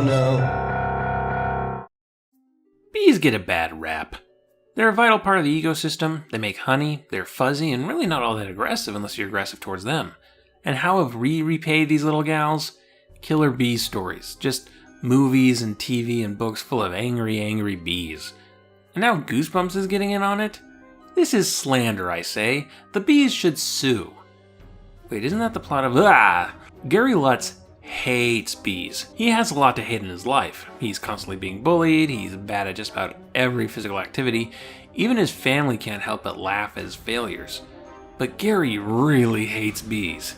no. Bees get a bad rap. They're a vital part of the ecosystem. They make honey, they're fuzzy, and really not all that aggressive unless you're aggressive towards them. And how have we repaid these little gals? Killer bee stories. Just movies and TV and books full of angry, angry bees. And now Goosebumps is getting in on it? This is slander, I say. The bees should sue. Wait, isn't that the plot of... Gary Lutz hates bees. He has a lot to hate in his life. He's constantly being bullied, he's bad at just about every physical activity. Even his family can't help but laugh at his failures. But Gary really hates bees.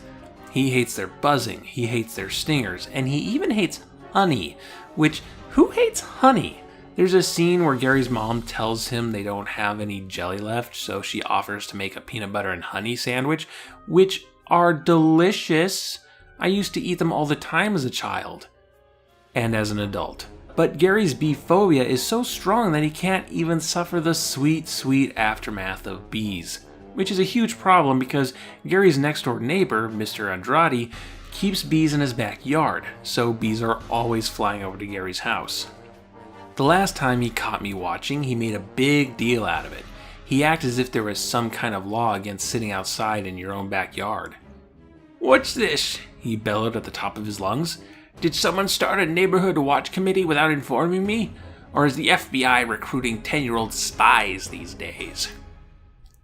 He hates their buzzing, he hates their stingers, and he even hates honey. Which, who hates honey? There's a scene where Gary's mom tells him they don't have any jelly left, so she offers to make a peanut butter and honey sandwich, which are delicious. I used to eat them all the time as a child. And as an adult. But Gary's bee phobia is so strong that he can't even suffer the sweet, sweet aftermath of bees. Which is a huge problem because Gary's next door neighbor, Mr. Andrade, keeps bees in his backyard, so bees are always flying over to Gary's house. The last time he caught me watching, he made a big deal out of it. He acted as if there was some kind of law against sitting outside in your own backyard. "What's this?" he bellowed at the top of his lungs. "Did someone start a neighborhood watch committee without informing me? Or is the FBI recruiting 10-year-old spies these days?"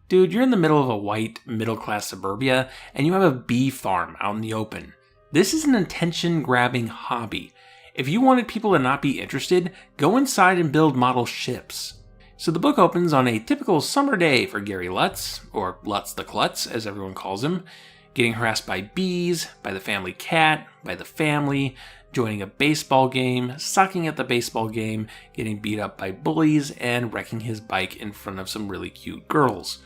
Dude, you're in the middle of a white, middle-class suburbia, and you have a bee farm out in the open. This is an attention-grabbing hobby. If you wanted people to not be interested, go inside and build model ships. So the book opens on a typical summer day for Gary Lutz, or Lutz the Klutz, as everyone calls him, getting harassed by bees, by the family cat, by the family, joining a baseball game, sucking at the baseball game, getting beat up by bullies, and wrecking his bike in front of some really cute girls.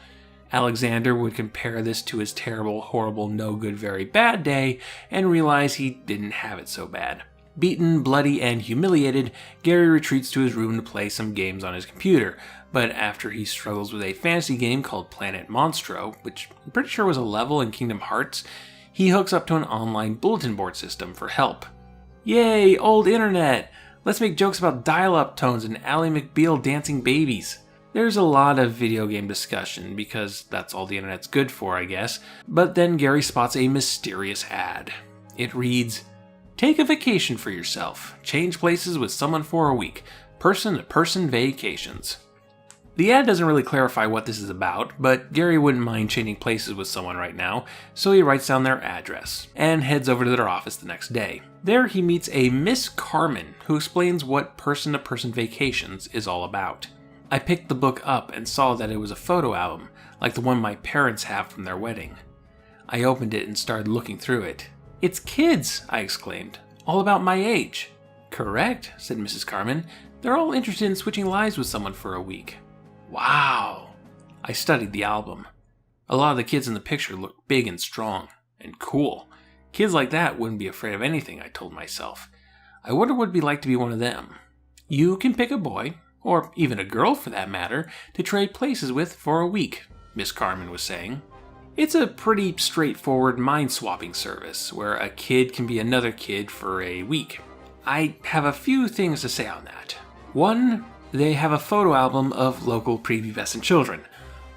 Alexander would compare this to his terrible, horrible, no good, very bad day, and realize he didn't have it so bad. Beaten, bloody, and humiliated, Gary retreats to his room to play some games on his computer, but after he struggles with a fantasy game called Planet Monstro, which I'm pretty sure was a level in Kingdom Hearts, he hooks up to an online bulletin board system for help. Yay, old internet! Let's make jokes about dial-up tones and Ally McBeal dancing babies. There's a lot of video game discussion, because that's all the internet's good for, I guess, but then Gary spots a mysterious ad. It reads, "Take a vacation for yourself. Change places with someone for a week. Person-to-person vacations." The ad doesn't really clarify what this is about, but Gary wouldn't mind changing places with someone right now, so he writes down their address, and heads over to their office the next day. There he meets a Miss Carmen, who explains what person-to-person vacations is all about. I picked the book up and saw that it was a photo album, like the one my parents have from their wedding. I opened it and started looking through it. "It's kids!" I exclaimed. "All about my age." "Correct," said Mrs. Carmen. "They're all interested in switching lives with someone for a week." Wow. I studied the album. A lot of the kids in the picture looked big and strong, and cool. Kids like that wouldn't be afraid of anything, I told myself. I wonder what it'd be like to be one of them. You can pick a boy, or even a girl for that matter, to trade places with for a week, Miss Carmen was saying. It's a pretty straightforward mind-swapping service, where a kid can be another kid for a week. I have a few things to say on that. One, they have a photo album of local prepubescent children.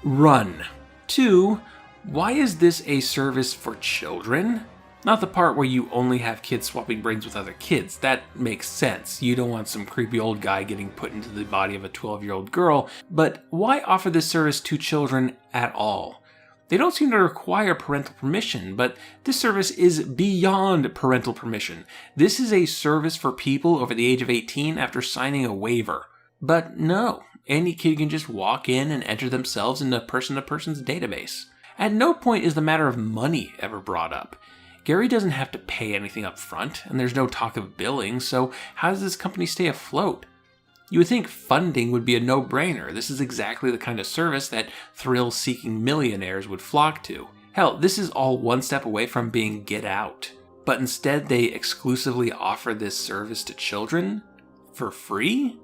Run. Two, why is this a service for children? Not the part where you only have kids swapping brains with other kids. That makes sense. You don't want some creepy old guy getting put into the body of a 12-year-old girl, but why offer this service to children at all? They don't seem to require parental permission, but this service is beyond parental permission. This is a service for people over the age of 18 after signing a waiver. But no, any kid can just walk in and enter themselves in the person-to-person's database. At no point is the matter of money ever brought up. Gary doesn't have to pay anything up front, and there's no talk of billing, so how does this company stay afloat? You would think funding would be a no-brainer. This is exactly the kind of service that thrill-seeking millionaires would flock to. Hell, this is all one step away from being Get Out. But instead they exclusively offer this service to children? For free?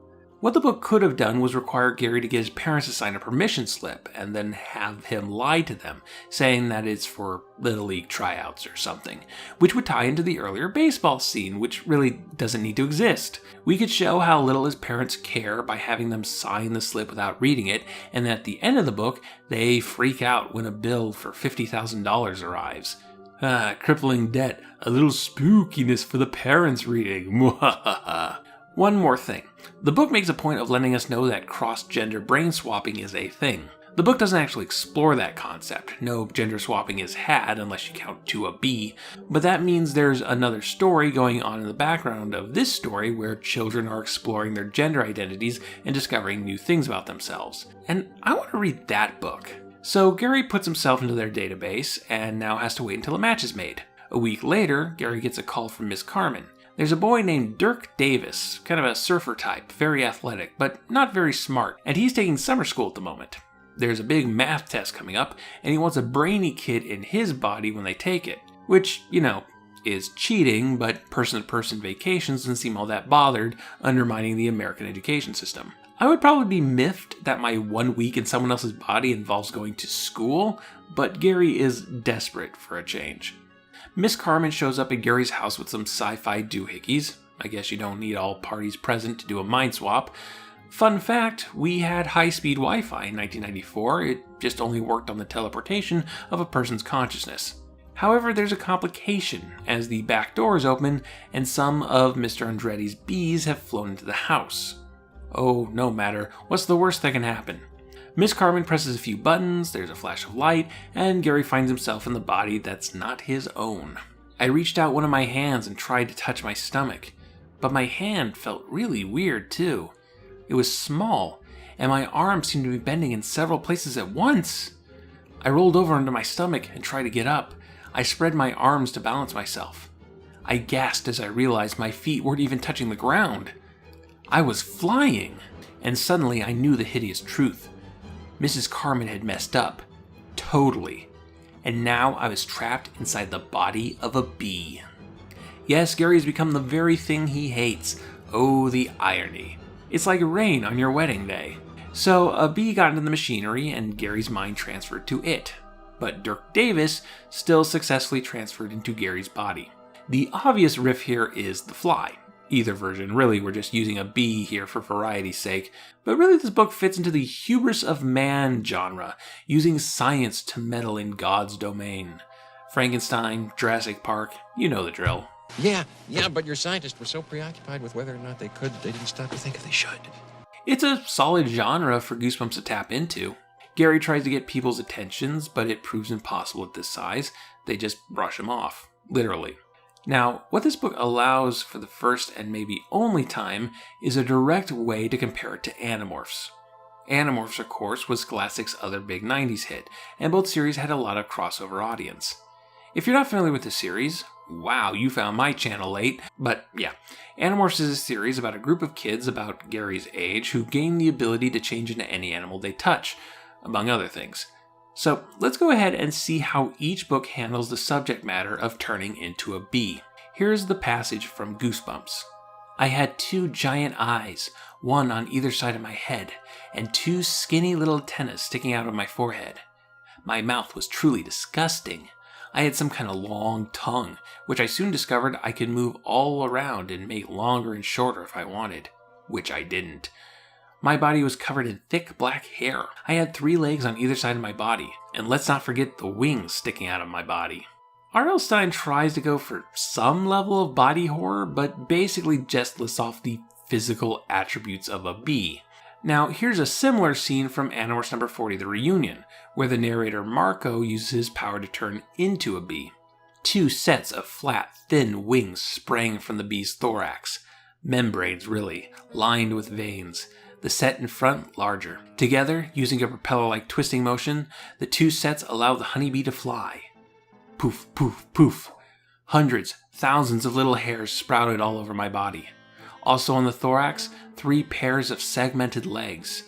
What the book could have done was require Gary to get his parents to sign a permission slip and then have him lie to them, saying that it's for Little League tryouts or something, which would tie into the earlier baseball scene, which really doesn't need to exist. We could show how little his parents care by having them sign the slip without reading it, and at the end of the book, they freak out when a bill for $50,000 arrives. Crippling debt, a little spookiness for the parents reading. One more thing. The book makes a point of letting us know that cross-gender brain swapping is a thing. The book doesn't actually explore that concept. No gender swapping is had unless you count to a B, but that means there's another story going on in the background of this story where children are exploring their gender identities and discovering new things about themselves. And I want to read that book. So Gary puts himself into their database and now has to wait until a match is made. A week later, Gary gets a call from Miss Carmen. There's a boy named Dirk Davis, kind of a surfer type, very athletic, but not very smart, and he's taking summer school at the moment. There's a big math test coming up, and he wants a brainy kid in his body when they take it, which, is cheating, but person-to-person vacations doesn't seem all that bothered, undermining the American education system. I would probably be miffed that my 1 week in someone else's body involves going to school, but Gary is desperate for a change. Miss Carmen shows up at Gary's house with some sci-fi doohickeys. I guess you don't need all parties present to do a mind swap. Fun fact, we had high-speed Wi-Fi in 1994, it just only worked on the teleportation of a person's consciousness. However, there's a complication, as the back door is open and some of Mr. Andretti's bees have flown into the house. Oh, no matter, what's the worst that can happen? Miss Carmen presses a few buttons, there's a flash of light, and Gary finds himself in the body that's not his own. I reached out one of my hands and tried to touch my stomach, but my hand felt really weird too. It was small, and my arm seemed to be bending in several places at once. I rolled over onto my stomach and tried to get up. I spread my arms to balance myself. I gasped as I realized my feet weren't even touching the ground. I was flying, and suddenly I knew the hideous truth. Mrs. Carmen had messed up. Totally. And now I was trapped inside the body of a bee. Yes, Gary has become the very thing he hates. Oh, the irony. It's like rain on your wedding day. So a bee got into the machinery and Gary's mind transferred to it. But Dirk Davis still successfully transferred into Gary's body. The obvious riff here is the fly. Either version, really, we're just using a bee here for variety's sake. But really this book fits into the hubris of man genre, using science to meddle in God's domain. Frankenstein, Jurassic Park, you know the drill. Yeah, but your scientists were so preoccupied with whether or not they could that they didn't stop to think if they should. It's a solid genre for Goosebumps to tap into. Gary tries to get people's attentions, but it proves impossible at this size. They just brush him off, literally. Now, what this book allows for the first and maybe only time is a direct way to compare it to Animorphs. Animorphs, of course, was Scholastic's other big 90s hit, and both series had a lot of crossover audience. If you're not familiar with the series, wow, you found my channel late, but yeah, Animorphs is a series about a group of kids about Gary's age who gain the ability to change into any animal they touch, among other things. So let's go ahead and see how each book handles the subject matter of turning into a bee. Here's the passage from Goosebumps. I had 2 giant eyes, one on either side of my head, and 2 skinny little antennas sticking out of my forehead. My mouth was truly disgusting. I had some kind of long tongue, which I soon discovered I could move all around and make longer and shorter if I wanted, which I didn't. My body was covered in thick black hair. I had 3 legs on either side of my body, and let's not forget the wings sticking out of my body. R.L. Stine tries to go for some level of body horror, but basically just lists off the physical attributes of a bee. Now, here's a similar scene from Animorphs number 40, The Reunion, where the narrator Marco uses his power to turn into a bee. 2 sets of flat, thin wings sprang from the bee's thorax. Membranes, really, lined with veins. The set in front larger. Together, using a propeller-like twisting motion, the 2 sets allow the honeybee to fly. Poof, poof, poof. Hundreds, thousands of little hairs sprouted all over my body. Also on the thorax, 3 pairs of segmented legs.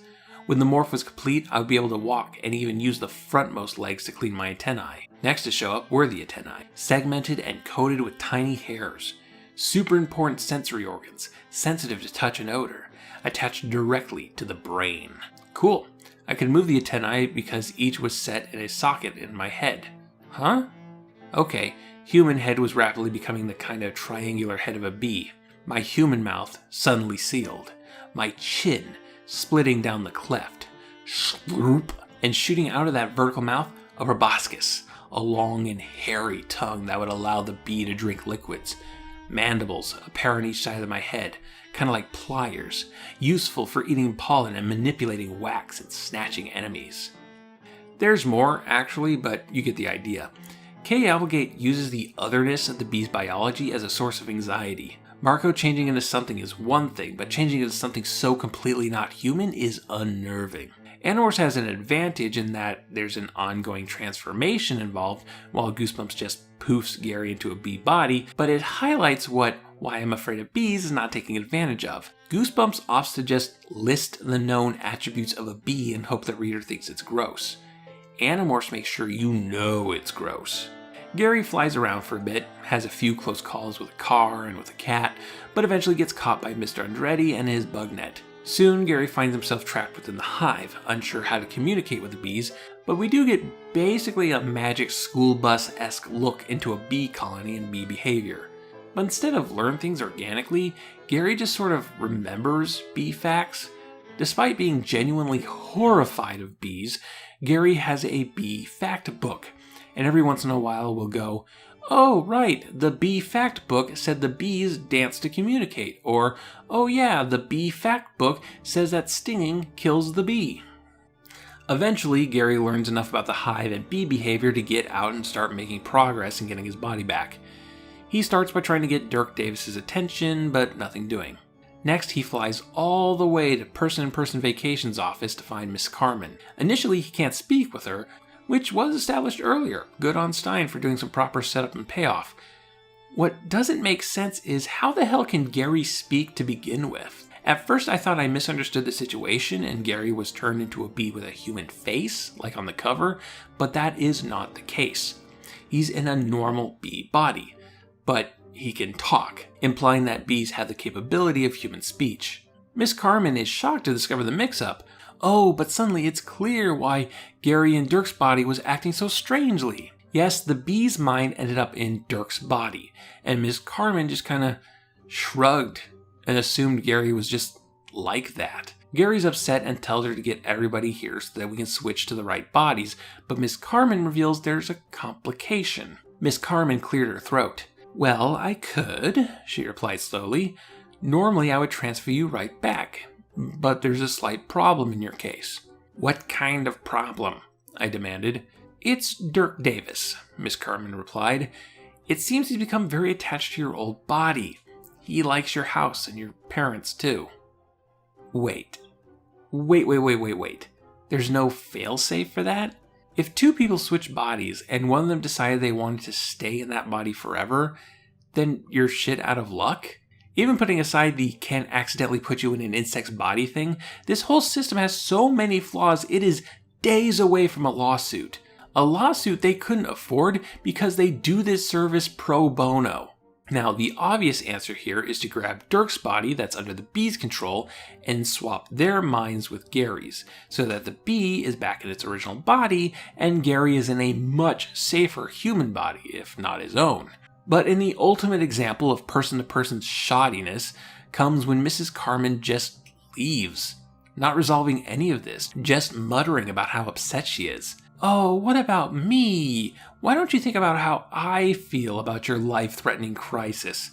When the morph was complete, I would be able to walk and even use the frontmost legs to clean my antennae. Next to show up were the antennae, segmented and coated with tiny hairs. Super important sensory organs, sensitive to touch and odor. attached directly to the brain. Cool. I could move the antennae because each was set in a socket in my head. Huh? Okay, human head was rapidly becoming the kind of triangular head of a bee. My human mouth suddenly sealed. My chin splitting down the cleft. Sloop. And shooting out of that vertical mouth, a proboscis, a long and hairy tongue that would allow the bee to drink liquids. Mandibles, a pair on each side of my head, kind of like pliers, useful for eating pollen and manipulating wax and snatching enemies. There's more, actually, but you get the idea. Kay Applegate uses the otherness of the bee's biology as a source of anxiety. Marco changing into something is one thing, but changing into something so completely not human is unnerving. Animorphs has an advantage in that there's an ongoing transformation involved, while Goosebumps just poofs Gary into a bee body, but it highlights what Why I'm Afraid of Bees is not taking advantage of. Goosebumps opts to just list the known attributes of a bee and hope the reader thinks it's gross. Animorphs make sure you know it's gross. Gary flies around for a bit, has a few close calls with a car and with a cat, but eventually gets caught by Mr. Andretti and his bug net. Soon, Gary finds himself trapped within the hive, unsure how to communicate with the bees, but we do get basically a magic school bus-esque look into a bee colony and bee behavior. But instead of learn things organically, Gary just sort of remembers bee facts. Despite being genuinely horrified of bees, Gary has a bee fact book, and every once in a while will go, "Oh, right, the bee fact book said the bees dance to communicate," or, "Oh yeah, the bee fact book says that stinging kills the bee." Eventually, Gary learns enough about the hive and bee behavior to get out and start making progress in getting his body back. He starts by trying to get Dirk Davis's attention, but nothing doing. Next, he flies all the way to Person-in-Person Vacation's office to find Miss Carmen. Initially, he can't speak with her, which was established earlier. Good on Stine for doing some proper setup and payoff. What doesn't make sense is how the hell can Gary speak to begin with? At first I thought I misunderstood the situation and Gary was turned into a bee with a human face, like on the cover, but that is not the case. He's in a normal bee body, but he can talk, implying that bees have the capability of human speech. Miss Carmen is shocked to discover the mix-up. Oh, but suddenly it's clear why Gary in Dirk's body was acting so strangely. Yes, the bee's mind ended up in Dirk's body, and Miss Carmen just kind of shrugged and assumed Gary was just like that. Gary's upset and tells her to get everybody here so that we can switch to the right bodies, but Miss Carmen reveals there's a complication. Miss Carmen cleared her throat. "Well, I could," she replied slowly. "Normally I would transfer you right back. But there's a slight problem in your case." "What kind of problem?" I demanded. "It's Dirk Davis," Miss Carmen replied. "It seems he's become very attached to your old body. He likes your house and your parents too." Wait. There's no fail-safe for that? If two people switch bodies and one of them decided they wanted to stay in that body forever, then you're shit out of luck? Even putting aside the "can accidentally put you in an insect's body" thing, this whole system has so many flaws it is days away from a lawsuit. A lawsuit they couldn't afford because they do this service pro bono. Now, the obvious answer here is to grab Dirk's body that's under the bee's control and swap their minds with Gary's, so that the bee is back in its original body and Gary is in a much safer human body, if not his own. But in the ultimate example of person-to-person shoddiness comes when Mrs. Carmen just leaves, not resolving any of this, just muttering about how upset she is. "Oh, what about me? Why don't you think about how I feel about your life-threatening crisis?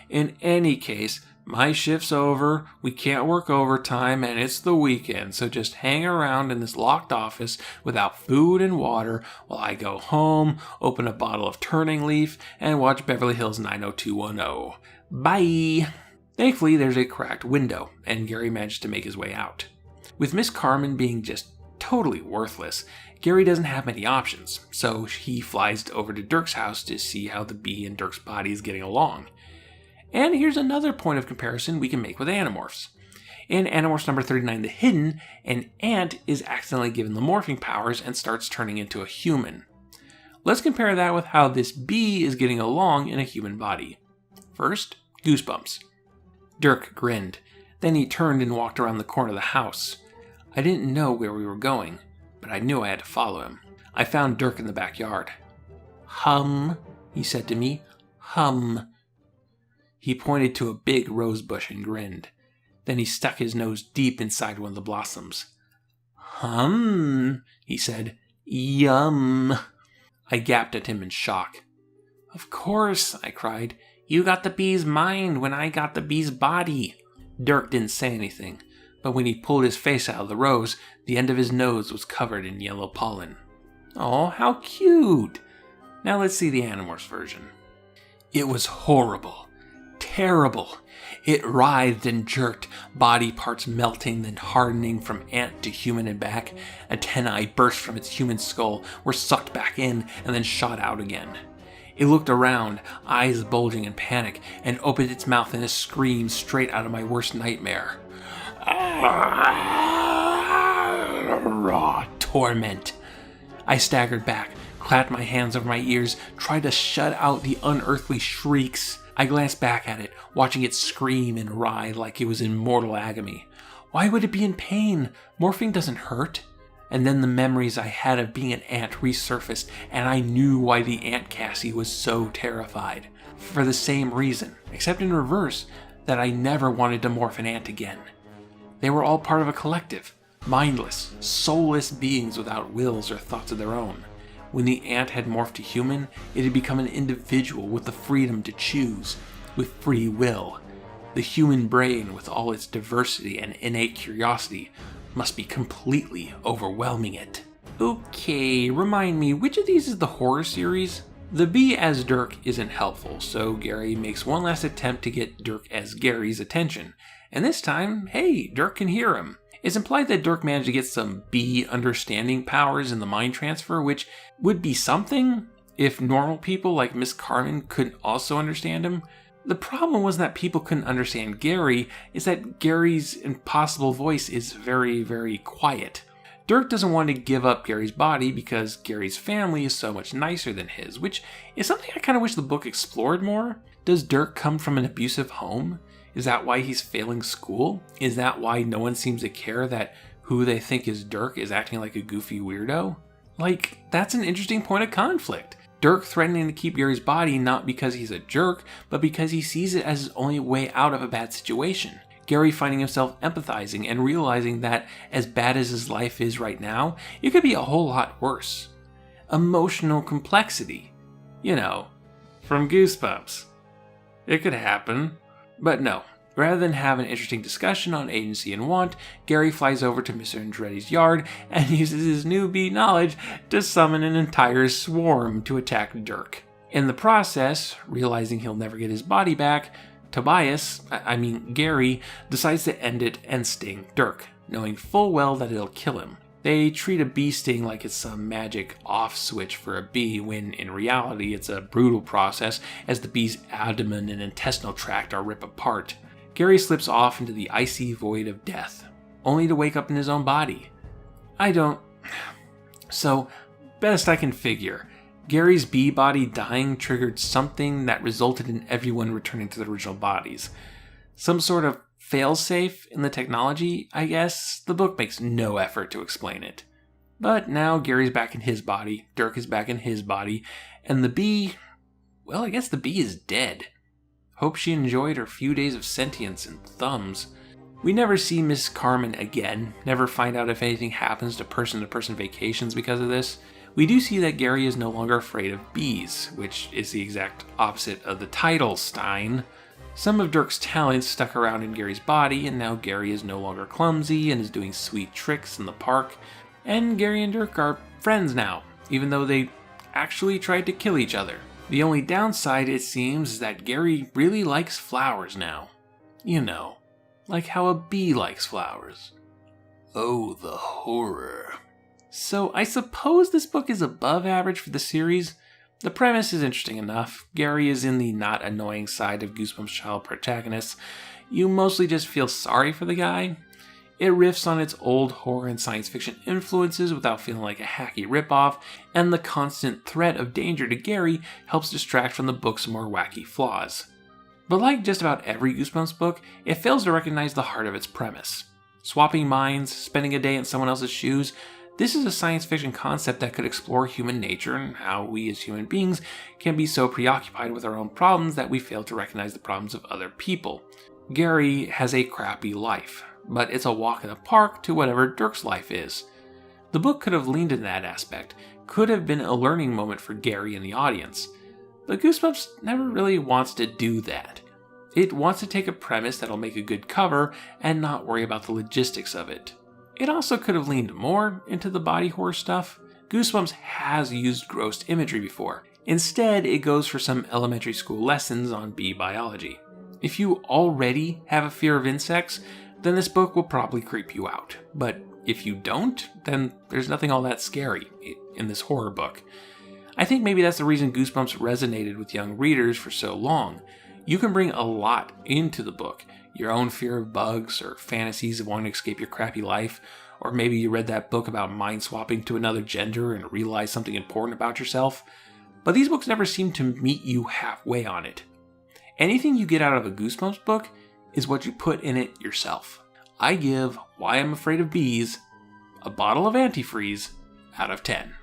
In any case, my shift's over, we can't work overtime, and it's the weekend, so just hang around in this locked office without food and water while I go home, open a bottle of Turning Leaf, and watch Beverly Hills 90210. Bye!" Thankfully, there's a cracked window, and Gary managed to make his way out. With Miss Carmen being just totally worthless, Gary doesn't have many options, so he flies over to Dirk's house to see how the bee in Dirk's body is getting along. And here's another point of comparison we can make with Animorphs. In Animorphs number 39, The Hidden, an ant is accidentally given the morphing powers and starts turning into a human. Let's compare that with how this bee is getting along in a human body. First, Goosebumps. Dirk grinned. Then he turned and walked around the corner of the house. I didn't know where we were going, but I knew I had to follow him. I found Dirk in the backyard. "Hum," he said to me. "Hum." He pointed to a big rose bush and grinned. Then he stuck his nose deep inside one of the blossoms. "Hum," he said. "Yum." I gaped at him in shock. "Of course," I cried. "You got the bee's mind when I got the bee's body." Dirk didn't say anything, but when he pulled his face out of the rose, the end of his nose was covered in yellow pollen. Oh, how cute! Now let's see the Animorphs version. It was horrible. Terrible. It writhed and jerked, body parts melting, then hardening from ant to human and back. Antennae burst from its human skull, were sucked back in, and then shot out again. It looked around, eyes bulging in panic, and opened its mouth in a scream straight out of my worst nightmare. Raw torment. I staggered back, clapped my hands over my ears, tried to shut out the unearthly shrieks. I glanced back at it, watching it scream and writhe like it was in mortal agony. Why would it be in pain? Morphing doesn't hurt. And then the memories I had of being an ant resurfaced, and I knew why the Ant Cassie was so terrified. For the same reason, except in reverse, that I never wanted to morph an ant again. They were all part of a collective, mindless, soulless beings without wills or thoughts of their own. When the ant had morphed to human, it had become an individual with the freedom to choose, with free will. The human brain, with all its diversity and innate curiosity, must be completely overwhelming it. Okay, remind me, which of these is the horror series? The bee as Dirk isn't helpful, so Gary makes one last attempt to get Dirk as Gary's attention. And this time, hey, Dirk can hear him. It's implied that Dirk managed to get some bee understanding powers in the mind transfer, which would be something if normal people like Miss Carmen couldn't also understand him. The problem wasn't that people couldn't understand Gary, is that Gary's impossible voice is very, very quiet. Dirk doesn't want to give up Gary's body because Gary's family is so much nicer than his, which is something I kind of wish the book explored more. Does Dirk come from an abusive home? Is that why he's failing school? Is that why no one seems to care that who they think is Dirk is acting like a goofy weirdo? Like, that's an interesting point of conflict. Dirk threatening to keep Gary's body not because he's a jerk, but because he sees it as his only way out of a bad situation. Gary finding himself empathizing and realizing that as bad as his life is right now, it could be a whole lot worse. Emotional complexity. You know, from Goosebumps. It could happen. But no, rather than have an interesting discussion on agency and want, Gary flies over to Mr. Andretti's yard and uses his new bee knowledge to summon an entire swarm to attack Dirk. In the process, realizing he'll never get his body back, Gary, decides to end it and sting Dirk, knowing full well that it'll kill him. They treat a bee sting like it's some magic off switch for a bee, when in reality it's a brutal process as the bee's abdomen and intestinal tract are ripped apart. Gary slips off into the icy void of death, only to wake up in his own body. So, best I can figure, Gary's bee body dying triggered something that resulted in everyone returning to their original bodies. Some sort of failsafe in the technology, I guess. The book makes no effort to explain it. But now Gary's back in his body, Dirk is back in his body, and the bee, well, I guess the bee is dead. Hope she enjoyed her few days of sentience and thumbs. We never see Miss Carmen again, never find out if anything happens to person-to-person vacations because of this. We do see that Gary is no longer afraid of bees, which is the exact opposite of the title, Stine. Some of Dirk's talents stuck around in Gary's body, and now Gary is no longer clumsy and is doing sweet tricks in the park. And Gary and Dirk are friends now, even though they actually tried to kill each other. The only downside, it seems, is that Gary really likes flowers now. You know, like how a bee likes flowers. Oh, the horror. So I suppose this book is above average for the series. The premise is interesting enough. Gary is in the not annoying side of Goosebumps child protagonists. You mostly just feel sorry for the guy. It riffs on its old horror and science fiction influences without feeling like a hacky ripoff, and the constant threat of danger to Gary helps distract from the book's more wacky flaws. But like just about every Goosebumps book, it fails to recognize the heart of its premise. Swapping minds, spending a day in someone else's shoes, this is a science fiction concept that could explore human nature and how we as human beings can be so preoccupied with our own problems that we fail to recognize the problems of other people. Gary has a crappy life, but it's a walk in the park to whatever Dirk's life is. The book could have leaned in that aspect, could have been a learning moment for Gary and the audience. But Goosebumps never really wants to do that. It wants to take a premise that'll make a good cover and not worry about the logistics of it. It also could have leaned more into the body horror stuff. Goosebumps has used gross imagery before. Instead, it goes for some elementary school lessons on bee biology. If you already have a fear of insects, then this book will probably creep you out. But if you don't, then there's nothing all that scary in this horror book. I think maybe that's the reason Goosebumps resonated with young readers for so long. You can bring a lot into the book. Your own fear of bugs, or fantasies of wanting to escape your crappy life, or maybe you read that book about mind swapping to another gender and realized something important about yourself. But these books never seem to meet you halfway on it. Anything you get out of a Goosebumps book is what you put in it yourself. I give Why I'm Afraid of Bees a bottle of antifreeze out of 10.